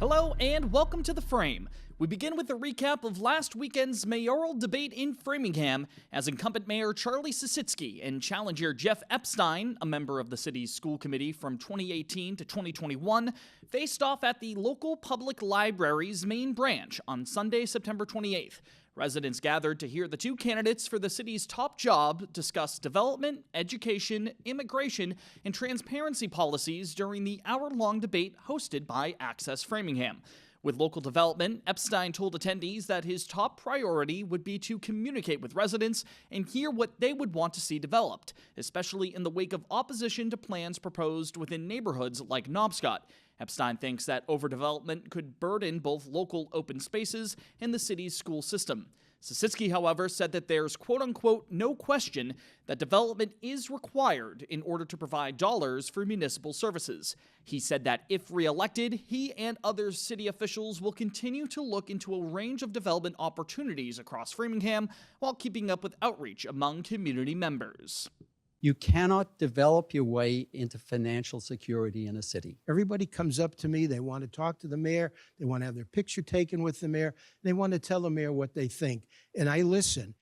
Hello and welcome to The Frame. We begin with a recap of last weekend's mayoral debate in Framingham as incumbent Mayor Charlie Sisitsky and challenger Geoff Epstein, a member of the city's school committee from 2018 to 2021, faced off at the local public library's main branch on Sunday, September 28th. Residents gathered to hear the two candidates for the city's top job discuss development, education, immigration, and transparency policies during the hour-long debate hosted by Access Framingham. With local development, Epstein told attendees that his top priority would be to communicate with residents and hear what they would want to see developed, especially in the wake of opposition to plans proposed within neighborhoods like Knobscot. Epstein thinks that overdevelopment could burden both local open spaces and the city's school system. Sisitsky, however, said that there's quote-unquote no question that development is required in order to provide dollars for municipal services. He said that if reelected, he and other city officials will continue to look into a range of development opportunities across Framingham while keeping up with outreach among community members. You cannot develop your way into financial security in a city. Everybody comes up to me, they want to talk to the mayor, they want to have their picture taken with the mayor, they want to tell the mayor what they think, and I listen.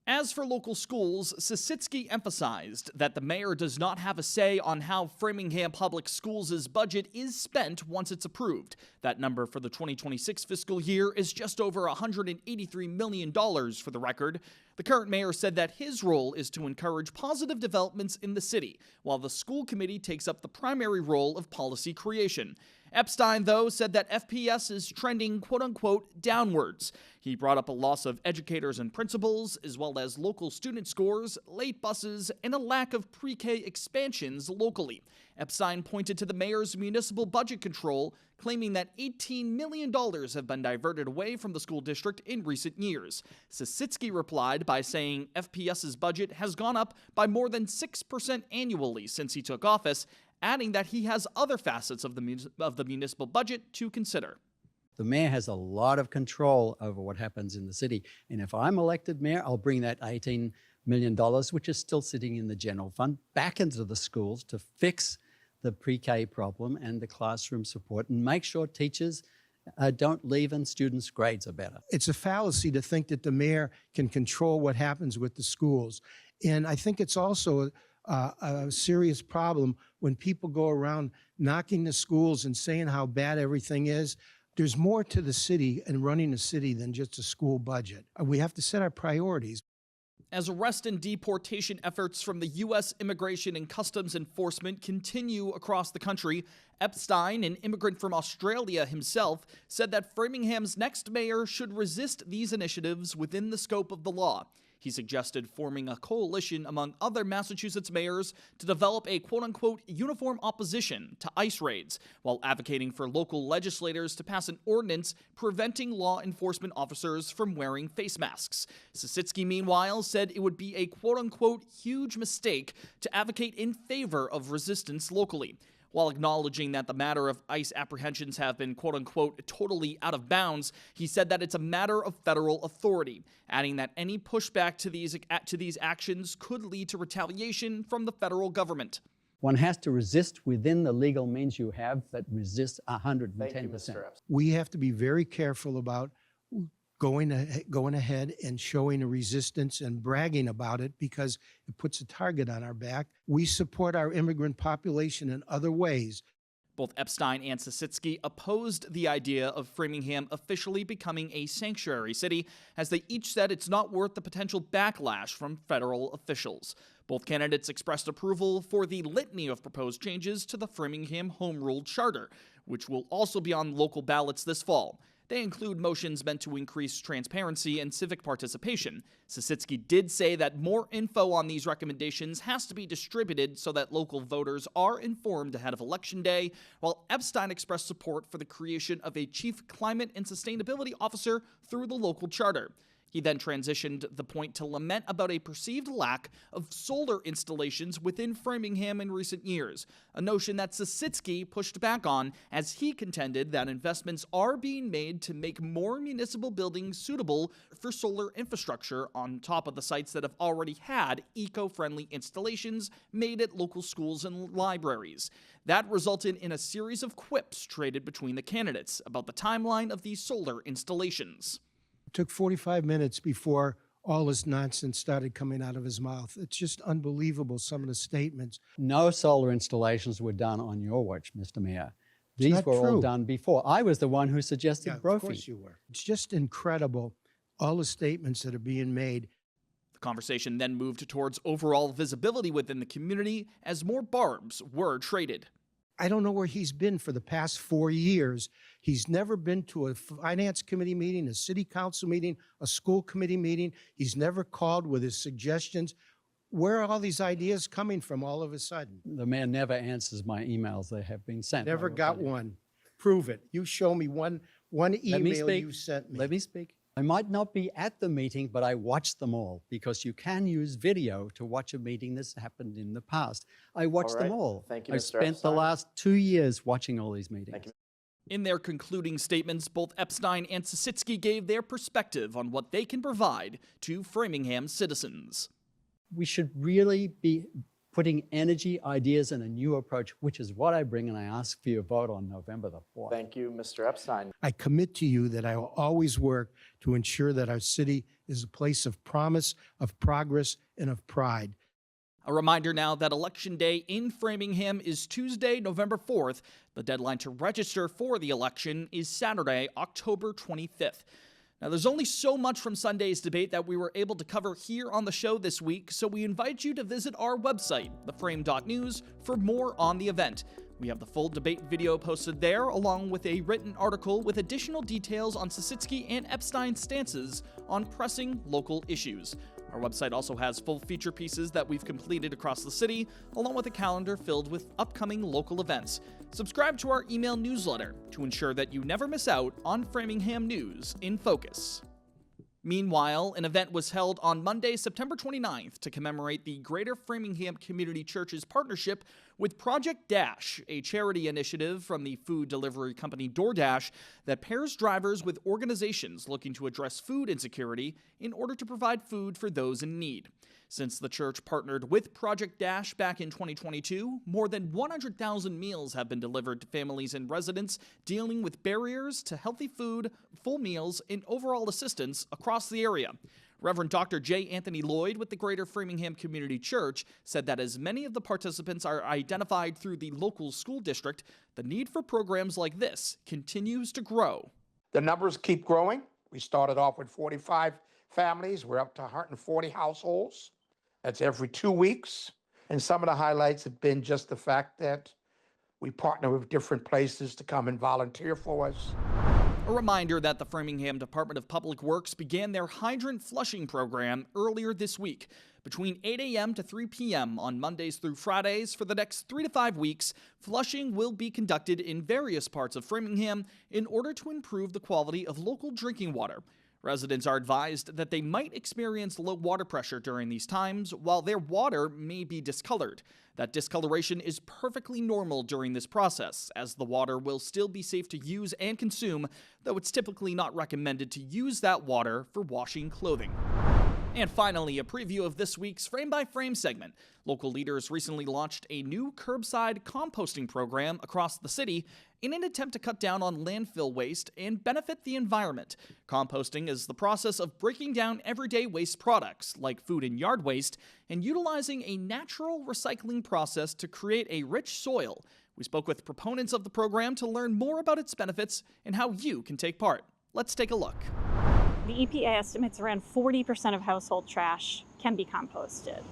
As for local schools, Sisitsky emphasized that the mayor does not have a say on how Framingham Public Schools' budget is spent once it's approved. That number for the 2026 fiscal year is just over $183 million for the record. The current mayor said that his role is to encourage positive developments in the city, while the school committee takes up the primary role of policy creation. Epstein, though, said that FPS is trending quote-unquote downwards. He brought up a loss of educators and principals, as well as local student scores, late buses, and a lack of pre-K expansions locally. Epstein pointed to the mayor's municipal budget control, claiming that $18 million have been diverted away from the school district in recent years. Sisitsky replied by saying FPS's budget has gone up by more than 6% annually since he took office, adding that he has other facets of the municipal budget to consider. The mayor has a lot of control over what happens in the city. And if I'm elected mayor, I'll bring that $18 million, which is still sitting in the general fund, back into the schools to fix the pre-K problem and the classroom support and make sure teachers don't leave and students' grades are better. It's a fallacy to think that the mayor can control what happens with the schools. And I think it's also a serious problem when people go around knocking the schools and saying how bad everything is. There's more to the city and running a city than just a school budget. We have to set our priorities. As arrest and deportation efforts from the U.S. Immigration and Customs Enforcement continue across the country, Epstein, an immigrant from Australia himself, said that Framingham's next mayor should resist these initiatives within the scope of the law. He suggested forming a coalition among other Massachusetts mayors to develop a quote-unquote uniform opposition to ICE raids, while advocating for local legislators to pass an ordinance preventing law enforcement officers from wearing face masks. Sisitsky, meanwhile, said it would be a quote-unquote huge mistake to advocate in favor of resistance locally. While acknowledging that the matter of ICE apprehensions have been quote-unquote totally out of bounds, he said that it's a matter of federal authority, adding that any pushback to these actions could lead to retaliation from the federal government. One has to resist within the legal means you have, but resist 110%. Thank you, Mr. Epstein. We have to be very careful about going ahead and showing a resistance and bragging about it because it puts a target on our back. We support our immigrant population in other ways. Both Epstein and Sisitsky opposed the idea of Framingham officially becoming a sanctuary city, as they each said it's not worth the potential backlash from federal officials. Both candidates expressed approval for the litany of proposed changes to the Framingham Home Rule Charter, which will also be on local ballots this fall. They include motions meant to increase transparency and civic participation. Sisitsky did say that more info on these recommendations has to be distributed so that local voters are informed ahead of Election Day, while Epstein expressed support for the creation of a chief climate and sustainability officer through the local charter. He then transitioned the point to lament about a perceived lack of solar installations within Framingham in recent years, a notion that Sisitsky pushed back on as he contended that investments are being made to make more municipal buildings suitable for solar infrastructure on top of the sites that have already had eco-friendly installations made at local schools and libraries. That resulted in a series of quips traded between the candidates about the timeline of these solar installations. It took 45 minutes before all this nonsense started coming out of his mouth. It's just unbelievable, some of the statements. No solar installations were done on your watch, Mr. Mayor. These not were all true. done before. I was the one who suggested Of Brophy. course you were. It's just incredible, all the statements that are being made. The conversation then moved towards overall visibility within the community as more barbs were traded. I don't know where he's been for the past 4 years. He's never been to a finance committee meeting, a city council meeting, a school committee meeting. He's never called with his suggestions. Where are all these ideas coming from all of a sudden? The mayor never answers my emails. They have been sent. I Never will got tell you. one. Prove it. You show me one email speak. you sent me. Let me speak. I might not be at the meeting, but I watched them all because you can use video to watch a meeting that's happened in the past. I watched them all. Thank you, I've Mr. spent the Epstein. last 2 years watching all these meetings. Thank you. In their concluding statements, both Epstein and Sisitsky gave their perspective on what they can provide to Framingham citizens. We should really be putting energy, ideas, and a new approach, which is what I bring, and I ask for your vote on November the 4th. Thank you, Mr. Epstein. I commit to you that I will always work to ensure that our city is a place of promise, of progress, and of pride. A reminder now that Election Day in Framingham is Tuesday, November 4th. The deadline to register for the election is Saturday, October 25th. Now, there's only so much from Sunday's debate that we were able to cover here on the show this week, so we invite you to visit our website, frame.news, for more on the event. We have the full debate video posted there, along with a written article with additional details on Sisitsky and Epstein's stances on pressing local issues. Our website also has full feature pieces that we've completed across the city, along with a calendar filled with upcoming local events. Subscribe to our email newsletter to ensure that you never miss out on Framingham News in Focus. Meanwhile, an event was held on Monday, September 29th to commemorate the Greater Framingham Community Church's partnership with Project Dash, a charity initiative from the food delivery company DoorDash that pairs drivers with organizations looking to address food insecurity in order to provide food for those in need. Since the church partnered with Project Dash back in 2022, more than 100,000 meals have been delivered to families and residents dealing with barriers to healthy food, full meals, and overall assistance across the area. Reverend Dr. J. Anthony Lloyd with the Greater Framingham Community Church said that as many of the participants are identified through the local school district, the need for programs like this continues to grow. The numbers keep growing. We started off with 45 families. We're up to 140 households. That's every 2 weeks. And some of the highlights have been just the fact that we partner with different places to come and volunteer for us. A reminder that the Framingham Department of Public Works began their hydrant flushing program earlier this week. Between 8 a.m. to 3 p.m. on Mondays through Fridays for the next 3 to 5 weeks, flushing will be conducted in various parts of Framingham in order to improve the quality of local drinking water. Residents are advised that they might experience low water pressure during these times, while their water may be discolored. That discoloration is perfectly normal during this process, as the water will still be safe to use and consume, though it's typically not recommended to use that water for washing clothing. And finally, a preview of this week's Frame by Frame segment. Local leaders recently launched a new curbside composting program across the city in an attempt to cut down on landfill waste and benefit the environment. Composting is the process of breaking down everyday waste products, like food and yard waste, and utilizing a natural recycling process to create a rich soil. We spoke with proponents of the program to learn more about its benefits and how you can take part. Let's take a look. The EPA estimates around 40% of household trash can be composted.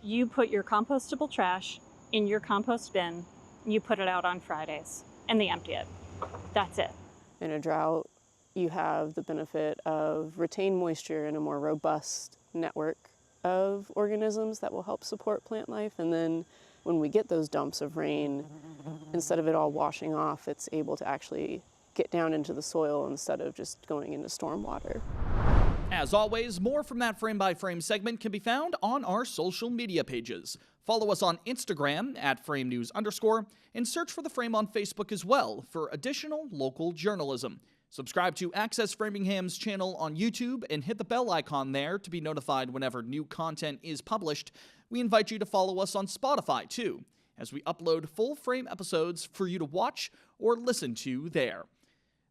You put your compostable trash in your compost bin, you put it out on Fridays, and they empty it. That's it. In a drought, you have the benefit of retained moisture and a more robust network of organisms that will help support plant life. And then when we get those dumps of rain, instead of it all washing off, it's able to actually get down into the soil instead of just going into stormwater. As always, more from that Frame by Frame segment can be found on our social media pages. Follow us on Instagram at frame.news_, and search for The Frame on Facebook as well for additional local journalism. Subscribe to Access Framingham's channel on YouTube and hit the bell icon there to be notified whenever new content is published. We invite you to follow us on Spotify too, as we upload full Frame episodes for you to watch or listen to there.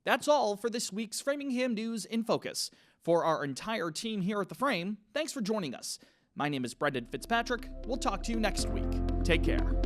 That's all for this week's Framingham News in Focus. For our entire team here at The Frame, thanks for joining us. My name is Brendan Fitzpatrick. We'll talk to you next week. Take care.